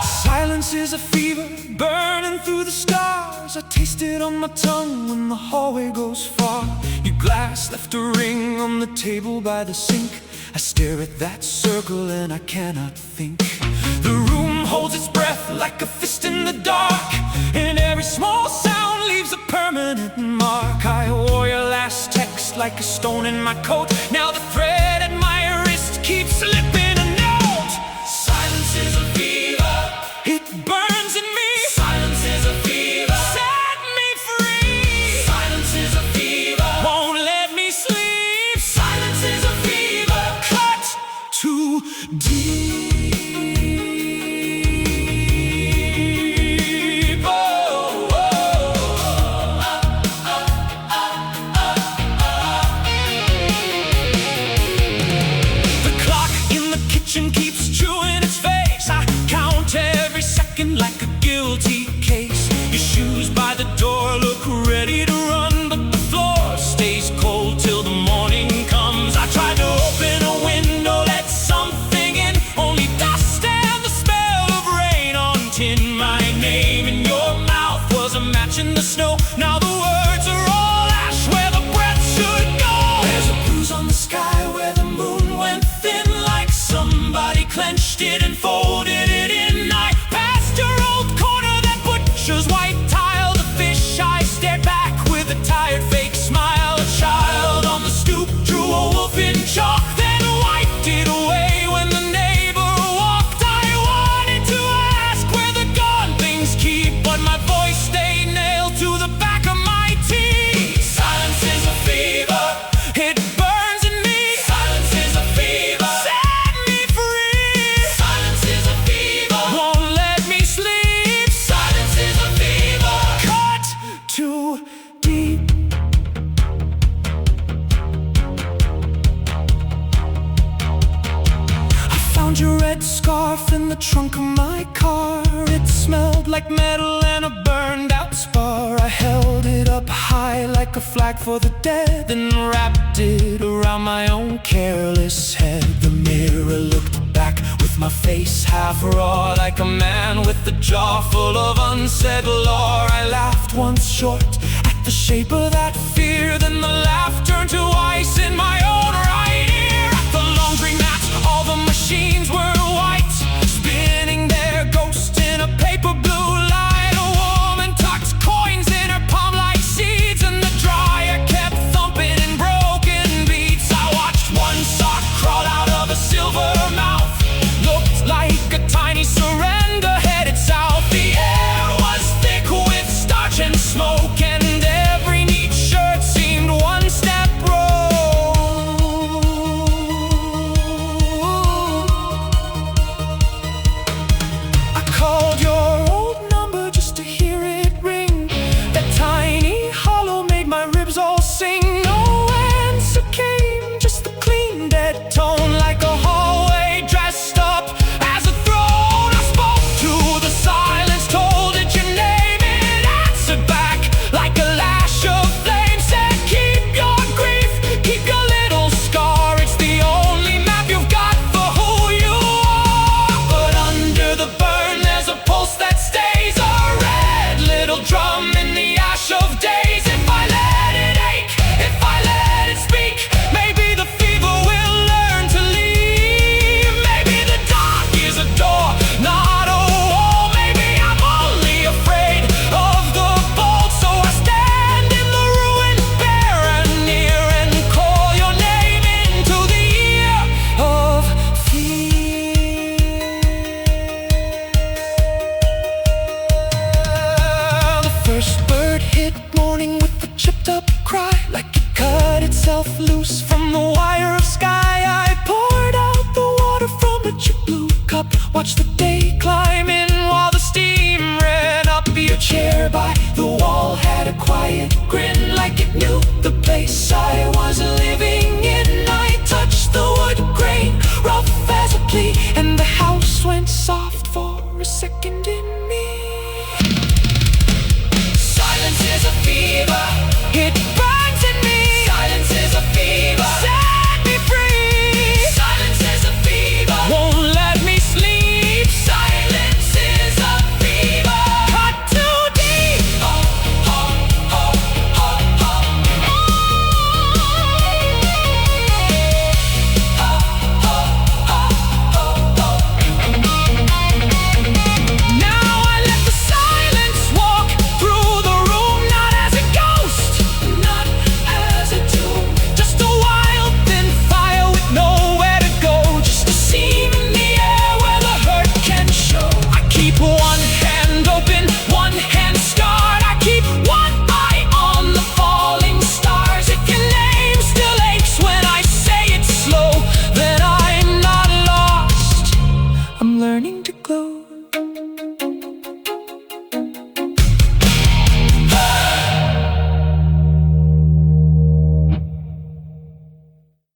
Silence is a fever burning through the stars. I taste it on my tongue when the hallway goes far. Your glass left a ring on the table by the sink. I stare at that circle and I cannot think. The room holds its breath like a fist in the dark, and every small sound leaves a permanent mark. I wore your last text like a stone in my coat. Now the thread at my wrist keeps slipping a note. Silence is a fever, it burns in me. Silence is a fever, set me free. Silence is a fever, won't let me sleep. Silence is a fever, cut too deep. Keeps chewing its face. I count every second like a guilty case. Your shoes by the door look ready to run, but the floor stays cold till the morning comes. I tried to open a window, let something in, only dust and the smell of rain on tin. My name in your mouth was a match in the snow. Now the words are all ash where the breath should go. There's a bruise on the sky where the moon went thin, like somebody clenched it and folded it in. I passed your old corner, that butcher's white tile. The fish I stared back with a tired fake smile. A child on the stoop drew a wolf in chalk, then wiped it away when the neighbor walked. I wanted to ask where the gone things keep, but my voice stayed nailed to the back of my teeth. Silence is a fever, it burns in me. Silence is a fever, set me free. Silence is a fever, won't let me sleep. Silence is a fever, cut too deep. I found your red scarf in the trunk of my car. It smelled like metal and a burned out spar. I held it up high like a flag for the dead, and wrapped it around my own careless head. The mirror looked back with my face half raw, like a man with a jaw full of unsaid lore. I laughed once short at the shape of that fear, then the laugh turned to ice in my own right ear. At the laundry mat, all the machines were white, spinning their ghost in a paper blue light. A woman tucked coins in her palm like seeds, and the dryer kept thumping in broken beats. I watched one sock crawl out of a silver mouth, looked like a tiny surrender headed south. The air was thick with starch and smoke, and every neat shirt seemed one step broke. it grinned like it knew the place I was living in. I touched the wood grain, rough as a plea, and the house went soft for a second in me. Silence is a fever, it